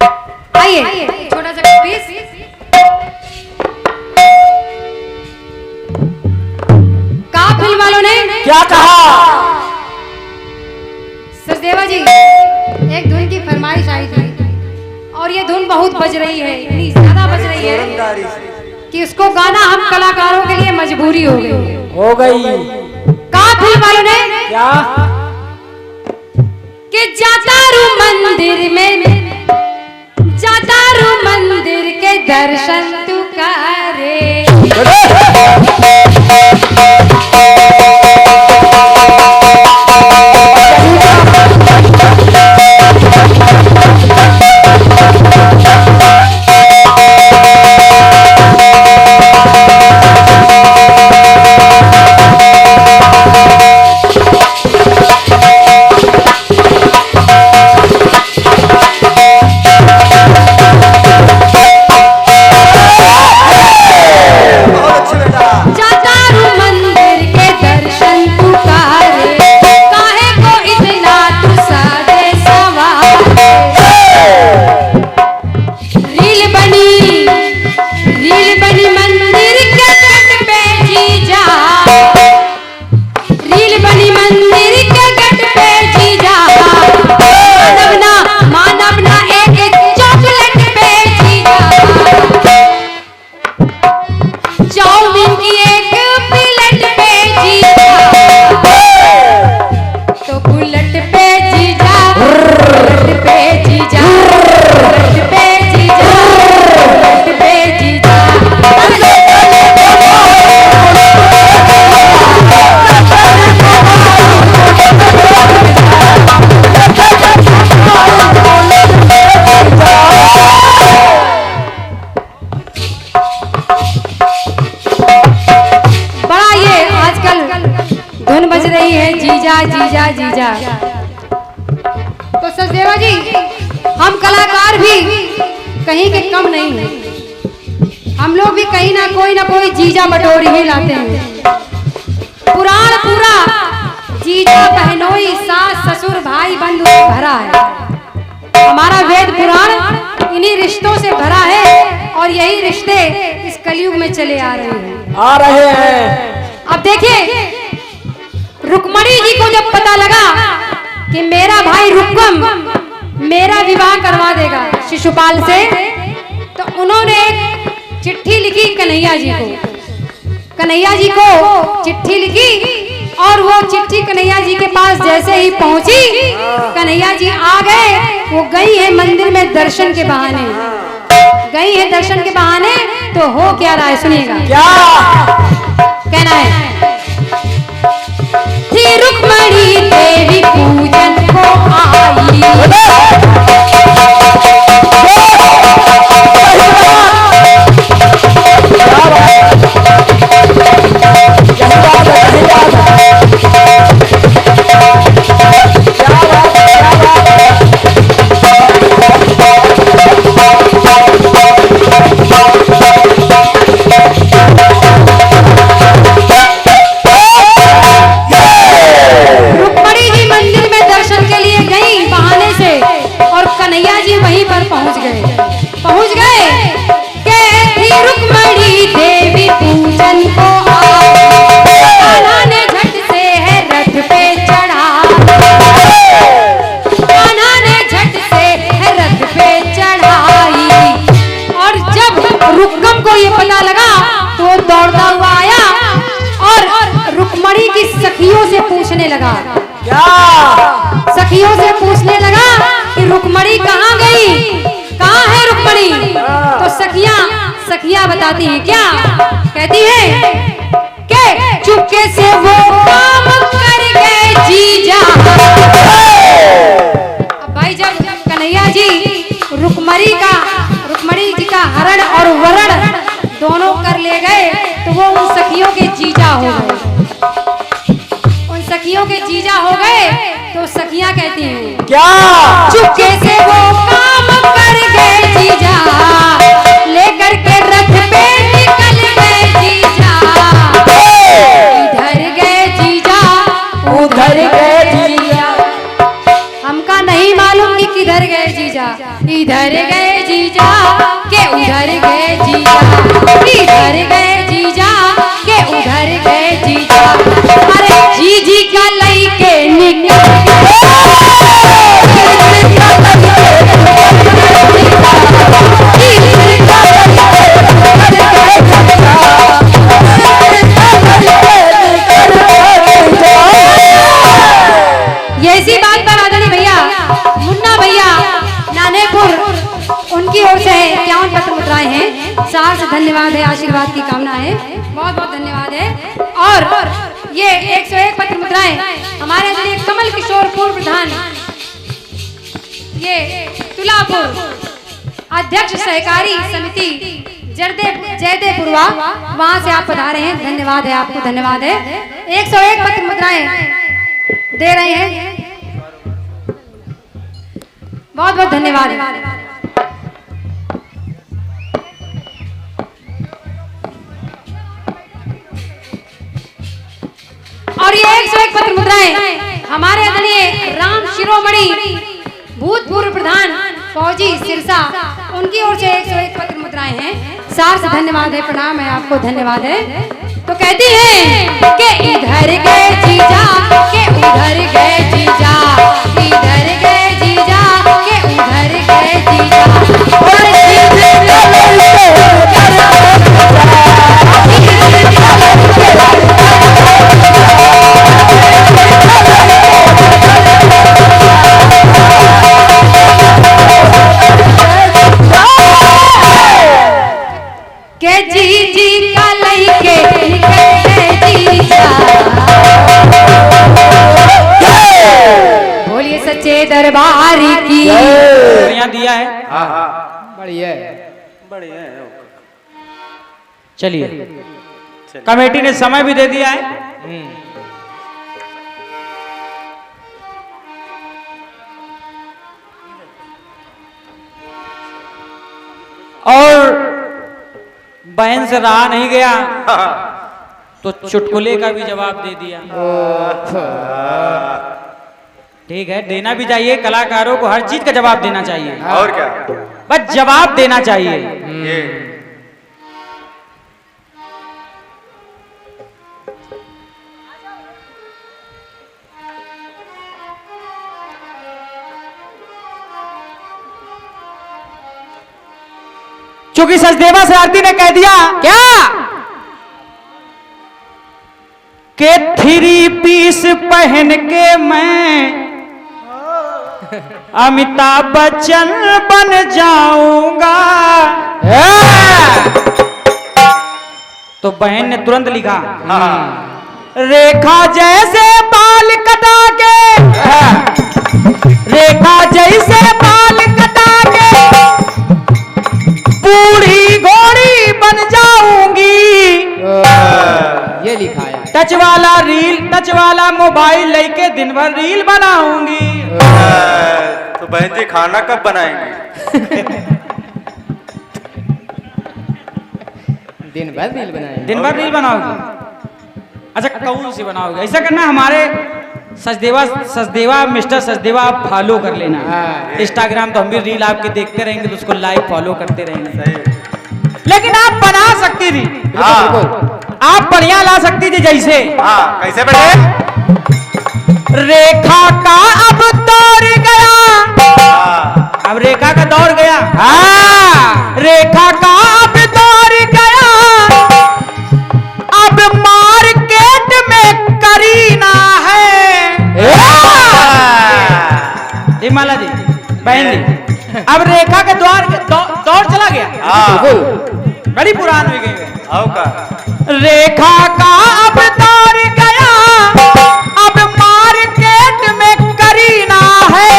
आइए छोटा सा पीस। कहा फिल्म वालों ने क्या कहा? सचदेवा जी एक धुन की फरमाइश आई थी और ये धुन बहुत बज रही है, इतनी ज्यादा बज रही है कि उसको गाना हम कलाकारों के लिए मजबूरी हो गई। कहा फिल्म वालों ने क्या? कि जाता रू मंदिर में, जाता रू मंदिर के दर्शन तू करे। जीजा जीजा। तो सचदेवा जी हम कलाकार भी कहीं के कम नहीं हैं, हम लोग भी कहीं ना कोई जीजा बटोरी ही लाते हैं। पुराण पूरा जीजा बहनोई सास ससुर भाई बंधु से भरा है। हमारा वेद पुराण इन्हीं रिश्तों से भरा है और यही रिश्ते इस कलयुग में चले आ रहे हैं। अब देखिए रुक्मणी जी को जब पता लगा कि मेरा भाई रुक्म मेरा विवाह करवा देगा शिशुपाल से, तो उन्होंने एक चिट्ठी लिखी कन्हैया जी को। कन्हैया जी को चिट्ठी लिखी और वो चिट्ठी कन्हैया जी के पास जैसे ही पहुंची, कन्हैया जी आ गए। वो गई है मंदिर में दर्शन के बहाने, गई है दर्शन के बहाने। तो हो क्या रहा है सुनिएगा। क्या कहना है थी रुक्मणी देवी पूजन को आई, सखियों से पूछने लगा। क्या? सखियों से पूछने लगा कि रुक्मणी कहाँ गई, कहाँ है रुक्मणी। तो सखियां बताती हैं, क्या कहती है कि चुपके से वो काम कर गए जीजा। अब भाई जब कन्हैया जी रुक्मणी जी का हरण और वरण दोनों कर ले गए, तो वो उन सखियों के जीजा हो गए। सखियों के जीजा हो गए तो सखियां कहती हैं, क्या? चुपके से वो काम कर गए जीजा, लेकर के रथ पे निकल गए जीजा। इधर गए जीजा, उधर गए जीजा, हमका नहीं मालूम कि किधर गए जीजा। इधर इधर गए जीजा के उधर गए जीजा, इधर गए जीजा के उधर गए जीजा। अरे जीजी का लई के निकल ऐसी बात पर आदरणीय भैया मुन्ना भैया नानेपुर उनकी ओर से 51 पत्र मुद्राएं हैं। सार से धन्यवाद है, आशीर्वाद की कामना है, बहुत बहुत धन्यवाद है। और ये 101 पत्र मुद्राएं हमारे आदरणीय कमल किशोर पूर्व प्रधान ये तुलापुर अध्यक्ष सहकारी समिति जयदेपुरवा, वहां से आप पधारे हैं, धन्यवाद है आपको, धन्यवाद है। 101 पत्र मुद्राएं दे रहे हैं, बहुत बहुत धन्यवाद। और ये 101 पत्र मुद्राएं हमारे आदरणीय राम शिरोमणि भूतपूर्व प्रधान फौजी सिरसा, उनकी ओर से 101 पत्र मुद्राएं हैं। सार से धन्यवाद है, प्रणाम है आपको, धन्यवाद है। तो कहती है कि इधर गए जीजा के उधर गए जीजा, इधर गए जीजा के उधर गए जीजा। के जी का लई के बोलिए सच्चे दरबार की। बढ़िया दिया है, हाँ हाँ बढ़िया बढ़िया है। चलिए कमेटी ने समय भी दे दिया है। और बहन से रहा नहीं गया तो चुटकुले का भी जवाब दे दिया। ठीक है, देना भी चाहिए, कलाकारों को हर चीज का जवाब देना चाहिए। और क्या, बस जवाब देना चाहिए। ये क्योंकि सचदेवा से आरती ने कह दिया क्या के 3 पीस पहन के मैं अमिताभ बच्चन बन जाऊंगा। तो बहन ने तुरंत लिखा रेखा जैसे बाल कटा के, रेखा जैसे बाल कटा के बूढ़ी घोड़ी बन जाऊंगी। ये लिखा है। टच वाला मोबाइल लेके दिन भर रील बनाऊंगी। तो बहन जी खाना कब बनाएंगे? दिन भर रील बनाएंगे। दिन भर रील बनाओगी? अच्छा कौन सी बनाओगे? ऐसा करना, हमारे सचदेवा मिस्टर सचदेवा आप फॉलो कर लेना। इंस्टाग्राम तो हम भी रील आपके देखते रहेंगे, तो उसको लाइक फॉलो करते रहेंगे। लेकिन आप बना सकती थी, आप बढ़िया ला सकती थी। जैसे कैसे बेटे? रेखा का अब दौर गया, अब रेखा का दौर गया। रेखा का अब दौर गया, अब मार्केट में करीना है। जी माला जी, बहन जी, अब रेखा के दौर चला गया, बड़ी पुरानी हो गई। रेखा का अब दौर गया, अब मार्केट में करीना है।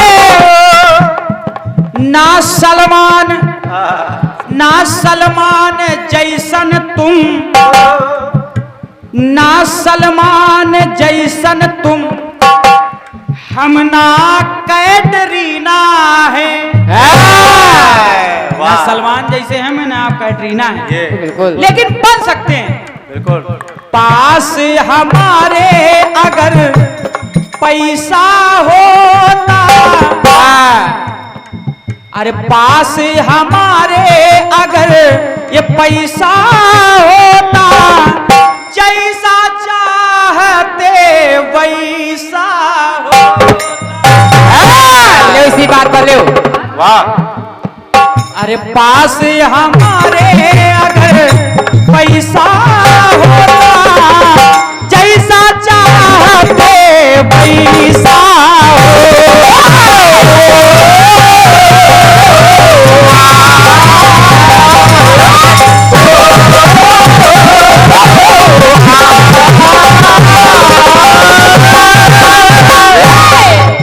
ना सलमान जैसन तुम, ना सलमान जैसन तुम, हम ना कैटरीना है। ना सलमान जैसे हम ना आप कैटरीना है, बिल्कुल। लेकिन बन सकते हैं। बिल्कुल। पास हमारे अगर पैसा होता, अरे पास हमारे अगर ये पैसा होता, जैसा चाहते वैसा होता। ले इसी बात पर ले। वाह। अरे पास हमारे अगर पैसा होता, जैसा चाहते वैसा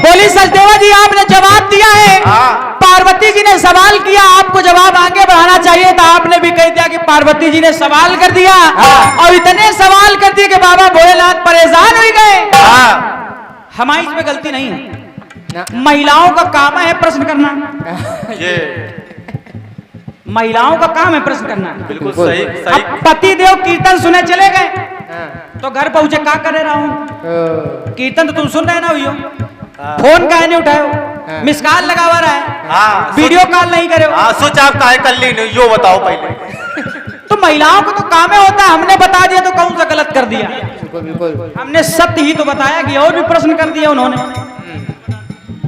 बोली सचदेवा जी, आपने जवाब दिया है। पार्वती जी ने सवाल किया, आपको जवाब आगे बढ़ाना चाहिए था। आपने भी कह दिया कि पार्वती जी ने सवाल कर दिया, और इतने सवाल कर दिए कि बाबा भोलेनाथ परेशान हो गए। हमारी इसमें गलती नहीं है। महिलाओं का काम है प्रश्न करना। ये महिलाओं का काम है प्रश्न करना। बिल्कुल सही सही। अब पति देव कीर्तन सुने चले गए, तो घर पहुंचे क्या करे रहा हूँ। कीर्तन तो तुम सुन रहे ना भैया, फोन काहे नहीं उठाए, मिस कॉल लगा हुआ रहा है, हाँ, वीडियो कॉल नहीं करे हो। हाँ, स्विच आप काहे कर ली नहीं, यो बताओ पहले। तो महिलाओं को तो काम होता है, हमने बता दिया तो कौन सा गलत कर दिया। बिल्कुल। हमने सत्य ही तो बताया कि और भी प्रश्न कर दिया उन्होंने।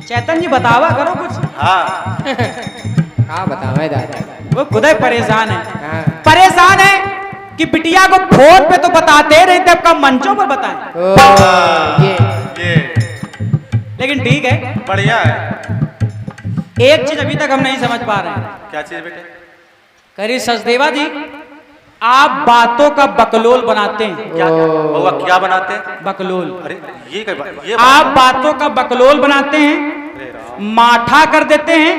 चैतन जी बतावा करो कुछ। हाँ, हाँ बतावे दादा। वो खुद ही परेशान है। हाँ। परेशान है कि बिटिया को फोन पे तो बताते रहे थे, अब कब मंचों पर बताएं। ये लेकिन ठीक है, बढ़िया है। एक चीज अभी तक हम नहीं समझ पा रहे हैं। क्या चीज बेटे? करी सचदेवा जी, आप बातों का बकलोल बनाते हैं। क्या बउआ क्या बनाते हैं? बकलोल। अरे ये आप बातों का बकलोल बनाते हैं, अरे राम। माठा कर देते हैं,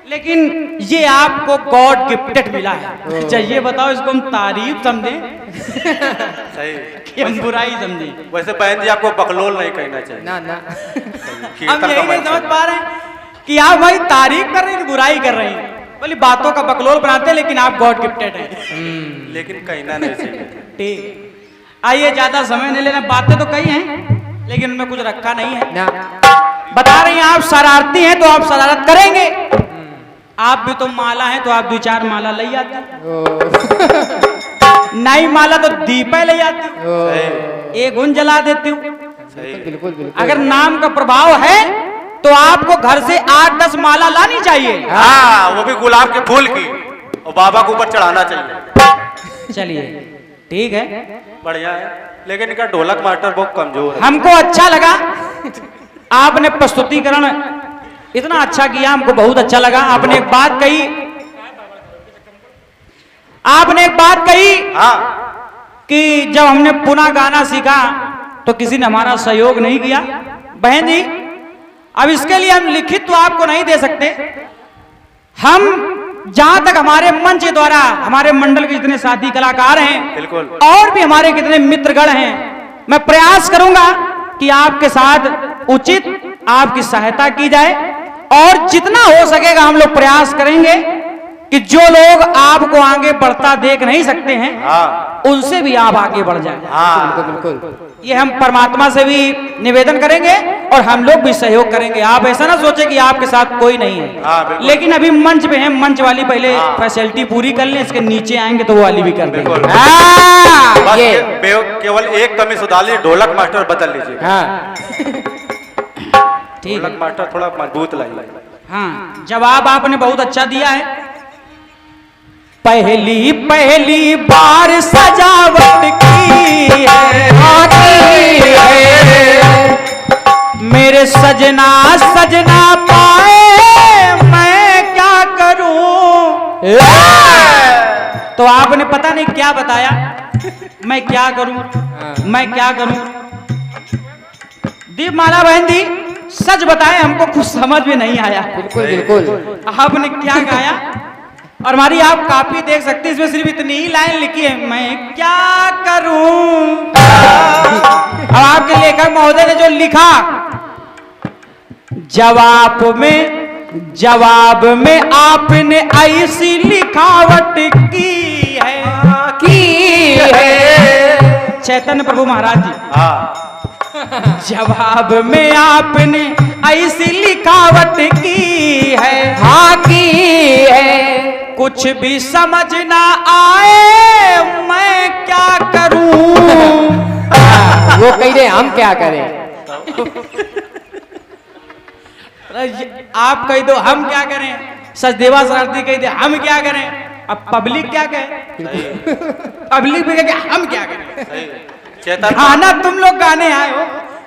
लेकिन ये आपको गॉड गिफ्टेड मिला है। अच्छा ये बताओ, इसको हम तारीफ समझें सही कि हम बुराई समझें? वैसे बहन जी आपको बकलोल नहीं कहना चाहिए। ना ना। हम यही नहीं समझ पा रहे हैं कि आप भाई तारीफ कर रहे हैं कि बुराई कर रहे हैं। बोली बातों का बकलोल बनाते हैं, लेकिन आप गॉड गिफ्टेड हैं। लेकिन कहना नहीं चाहिए। ठीक, आइए ज्यादा समय नहीं लेना। बातें तो कही हैं, लेकिन उनमें कुछ रखा नहीं है। ना। बता रही हैं आप शरारती हैं तो आप शरारत करेंगे। आप भी तो माला हैं तो आप 2-4 माला ले आते, नई माला तो दीपे ले आती, सही एक उन जला देती हूँ। सही। बिल्कुल बिल्कुल। अगर नाम का प्रभाव है तो आपको घर से 8-10 माला लानी चाहिए। हाँ, वो भी गुलाब के फूल की, और बाबा को ऊपर चढ़ाना चाहिए। चलिए ठीक है, बढ़िया है। लेकिन इनका ढोलक मास्टर बहुत कमजोर है। हमको अच्छा लगा आपने प्रस्तुतिकरण इतना अच्छा किया, हमको बहुत अच्छा लगा। आपने एक बात कही, हाँ, कि जब हमने पुनः गाना सीखा तो किसी ने हमारा सहयोग नहीं किया। बहन जी, अब इसके लिए हम लिखित तो आपको नहीं दे सकते। हम जहां तक हमारे मंच द्वारा, हमारे मंडल के जितने साथी कलाकार हैं, बिल्कुल, और भी हमारे कितने मित्रगण हैं, मैं प्रयास करूंगा कि आपके साथ उचित आपकी सहायता की जाए, और जितना हो सकेगा हम लोग प्रयास करेंगे कि जो लोग आपको आगे बढ़ता देख नहीं सकते हैं, हाँ, उनसे भी आप आगे बढ़ जाएं। हाँ, बिल्कुल। ये हम परमात्मा से भी निवेदन करेंगे, और हम लोग भी सहयोग करेंगे। आप ऐसा ना सोचे कि आपके साथ कोई नहीं है। हाँ, बिल्कुल। लेकिन अभी मंच पे हैं, मंच वाली पहले फैसिलिटी पूरी कर लें, इसके नीचे आएंगे तो वो वाली भी कर देंगे। बिल्कुल। हाँ, बस ये केवल एक कमी सुधार लीजिए, ढोलक मास्टर बदल लीजिए। हाँ ठीक ढोलक है। मास्टर थोड़ा मजबूत लाइए। हाँ, जवाब आपने बहुत अच्छा दिया है। पहली बार सजावट की है, मेरे सजना पाए मैं क्या करूं। तो आपने पता नहीं क्या बताया, मैं क्या करूं। दीपमाला बहन जी, सच बताए, हमको कुछ समझ में नहीं आया। बिल्कुल। आपने क्या गाया, और हमारी आप कापी देख सकते हैं, इसमें सिर्फ इतनी ही लाइन लिखी है, मैं क्या करूं। अब आपके लेखक महोदय ने जो लिखा, जवाब में आपने ऐसी लिखावट की है। चैतन्य प्रभु महाराज जी, हाँ, जवाब में आपने ऐसी लिखावट की है, हाँ की है। कुछ भी समझ ना आए मैं क्या करूं। वो कह रहे हम क्या करें। आप कह दो हम क्या करें, सचदेवा शरारती कह दे हम क्या करें, अब पब्लिक क्या कहे, पब्लिक भी कहे हम क्या करें। चेतन गाना तुम लोग गाने आए हो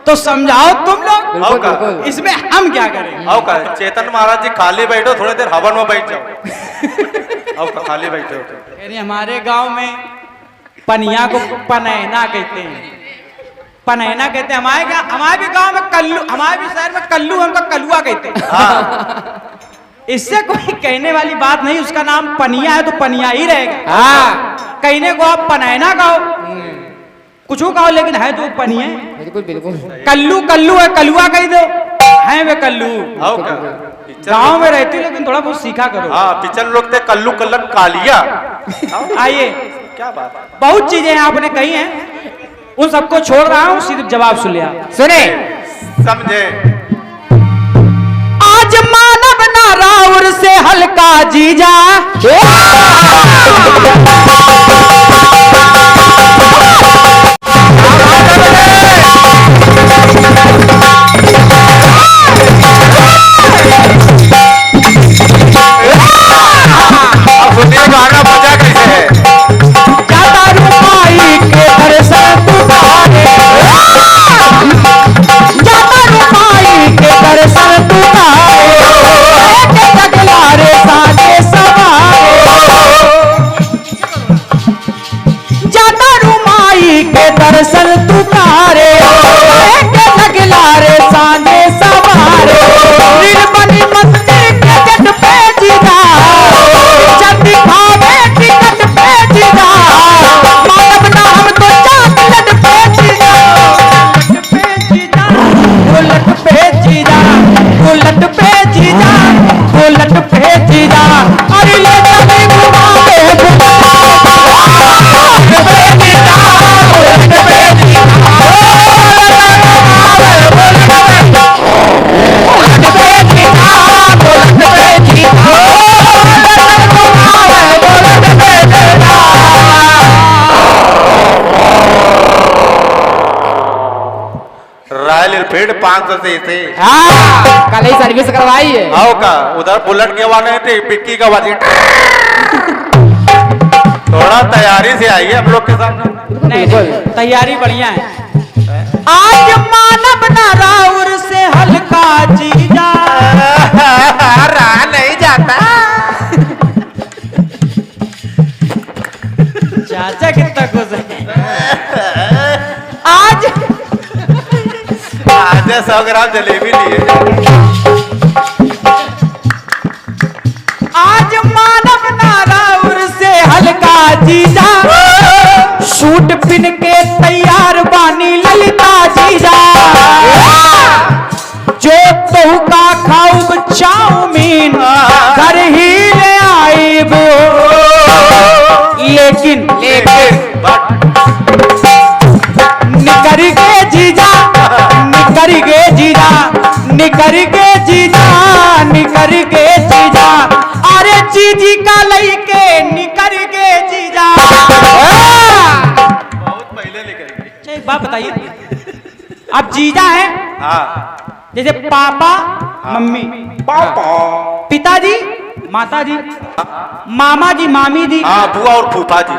तो समझाओ तुम लोग, बिल्कुल बिल्कुल। इसमें हम क्या करें। आओ का चेतन महाराज जी खाली बैठो, थोड़ी देर हवन में बैठ जाओ। आओ का खाली बैठो। यानी हमारे गांव में पनिया को पनैना कहते हैं, पनैना कहते हैं। हमारे भी गांव में कल्लू, हमारे भी शहर में कल्लू हमको कलुआ कहते हैं। हाँ। इससे कोई कहने वाली बात नहीं, उसका नाम पनिया है तो पनिया ही रहेगा। हाँ कहने को आप पनैना कहो, कुछ कहो, लेकिन है तो पनिया। बिल्कुल बिल्कुल। कल्लू कल्लू है, कलुआ कह दो, है वे कल्लू। आओ का गांव में रहती लेकिन थोड़ा बहुत सीखा करो। हाँ पिछले लोग थे कल्लू कल्लन कालिया। आइए, क्या बात, बहुत चीजें आपने कही हैं, उन सबको छोड़ रहा हूँ, सिर्फ जवाब सुन लिया। सुने समझे। आज मानव ना राउर से हल्का जीजा, गाना बजा कैसे है। जाता रुमाई के दर्शन तुम्हारे, जाता रुमाई के दर्शन तुम्हारे, तगलारे साजे सवारे, जाता रुमाई के दर्शन तुम्हारे, तगलारे साजे सवारे, निर्मली मंदिर के जट पे जीना, जल्दी खावे टिकट पे जीना, मानव ना हम तो चॉकलेट पे जीना, बुलेट पे जीना, बुलेट पे जीना, बुलेट पे जीना, अरे ले चले घुमावे रॉयल एनफील्ड 500 से थे। हाँ कल ही सर्विस करवाई है। आओ का उधर बुलेट के वाले थे, पिक्की का वाली। थोड़ा तैयारी से आइए हम लोग के सामने। नहीं, तैयारी बढ़िया है। आज मानव ना राउर से हल्का जीजा, रहा नहीं जाता। चाचा कितना खुश है। आज 100 ग्राम जलेबी लिए। आज मानव ना राउर से हल्का जीजा, सूट पिन के तैयार बानी ललिता जीजा, जो बहू का खाऊब चाउमीन घर ही ले आईब, लेकिन निकर के जीजा, निकर के जीजा, निकर के जीजा, निकर के जीजा, अरे जीजी का लइके निकर के जीजा। बहुत पहले लेकर। एक बात बताइए, आप जीजा हैं, हाँ जैसे पापा मम्मी, पिताजी माताजी, मामा जी मामी जी, हाँ बुआ और फूफा जी।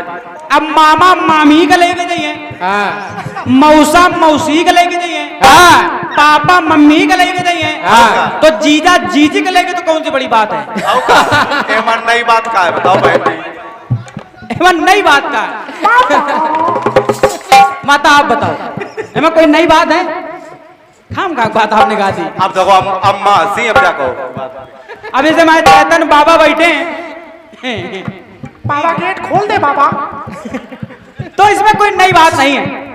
अब मामा मामी का लेके जाइए, हाँ मौसा मौसी का लेके जाइए, हाँ पापा मम्मी का लेके जाइए, हाँ। तो जीजा जीजी का लेके तो कौन सी बड़ी बात है। आओ का एमन नई बात का है, बताओ बहन जी। एवं नई बात का माता आप बताओ, एवं कोई नई बात है। खाम खा बात आपने गा दी। अब देखो अम्मा हंसी, अब क्या कहो। अब जैसे हमारे चेतन बाबा बैठे हैं, बाबा गेट खोल दे बाबा, तो इसमें कोई नई बात नहीं है।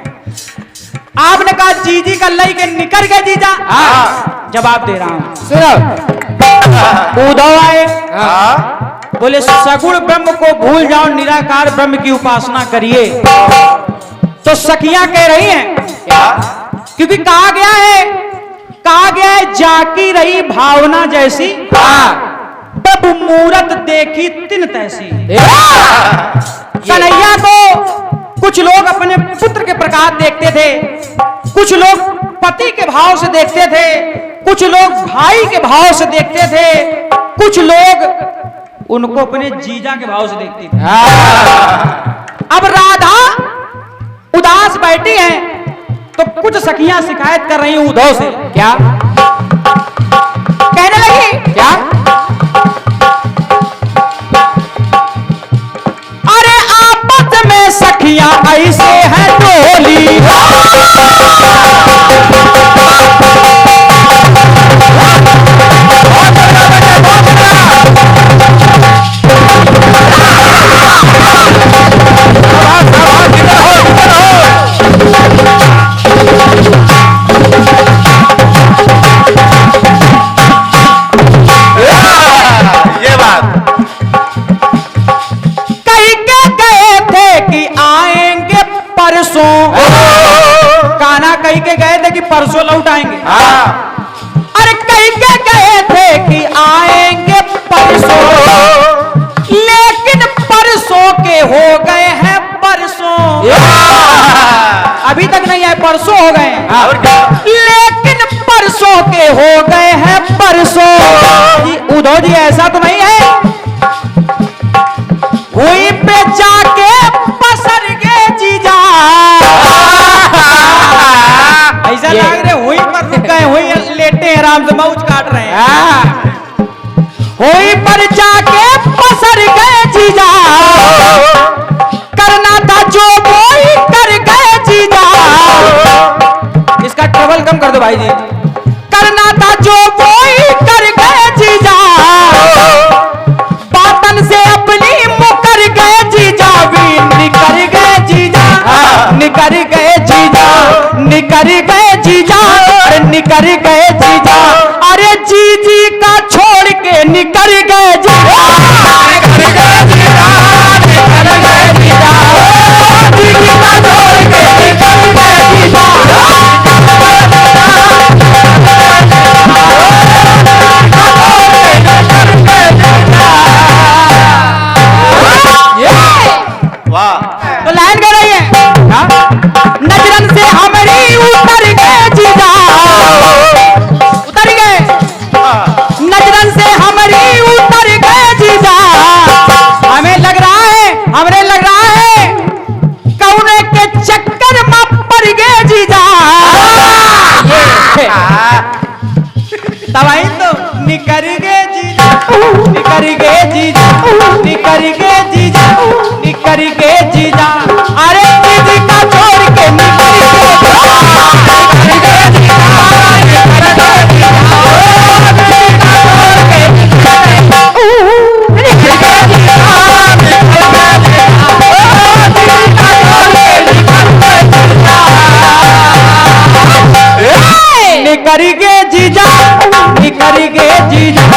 आपने कहा जीजी का लई के निकर गए जीजा, हाँ जवाब दे रहा हूं। सुनो उद्धव आए, हाँ बोले सगुण ब्रह्म को भूल जाओ, निराकार ब्रह्म की उपासना करिए। तो सखियां कह रही हैं क्या कि क्योंकि कहा गया है जाकी रही भावना जैसी, तब मूरत देखी तिन तैसी। कन्हैया को कुछ लोग अपने पुत्र के प्रकार देखते थे, कुछ लोग पति के भाव से देखते थे, कुछ लोग भाई के भाव से देखते थे, कुछ लोग उनको अपने जीजा के भाव से देखते थे। अब राधा उदास बैठी है तो कुछ सखियां शिकायत कर रही हैं उद्धव से। क्या कहने लगी? क्या? अरे आपस में सखियां ऐसे हैं टोली, परसों लौट आएंगे। अरे कहीं के गए थे कि आएंगे परसों, लेकिन परसों के हो गए हैं परसों। अभी तक नहीं आए, परसों हो गए हैं, लेकिन परसों के हो गए हैं परसों। उद्धव जी ऐसा तो नहीं है, हुई पे जाके पसर गए जीजा। ऐसा लग रहे हुई पर रुक गए, हुई लेटे हैं आराम से मौज काट रहे हैं। हुई पर जाके पसर गए जीजा, करना था जो कोई कर गए जीजा। इसका ट्रबल कम कर दो भाई जी। करना था जो कोई कर गए जीजा, बातन से अपनी मुकर गए जीजा। भी निकर गए जीजा, निकर गए जीजा, निकर गए जीजा, अरे निकर गए जीजा। अरे जीजी का छोड़ के निकर गए जीजा, निकर गए जीजा, निकर गए जीजा। जीजी का छोड़ के निकर गए जीजा। तो लाइन गा रही है, नजरन से हमारी उतर गए जीजा, उतर गए, नजरन से हमारी उतर गए जीजा। हमें लग रहा है कौने के चक्कर में पड़ गए जीजा। तब तो निकर गए जीजा, निकर गए जीजा, निकर गए जीजा, निकर गए जीजा। अरे जीजी का छोड़ के निकर गए जीजा, निकर गए जीजा, निकर गए जीजा। जीजी का छोड़ के निकर गए जीजा, निकर गए जीजा, निकर गए जीजा। जीजी का छोड़ के निकर गए जीजा, निकर गए जीजा, निकर गए जीजा,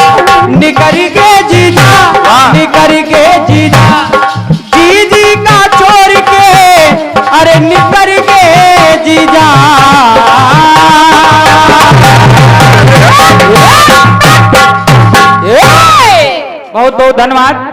निकर गए जीजा, निकर गए जीजा। जीजी का छोड़ के अरे निकर गए जीजा। बहुत बहुत धन्यवाद।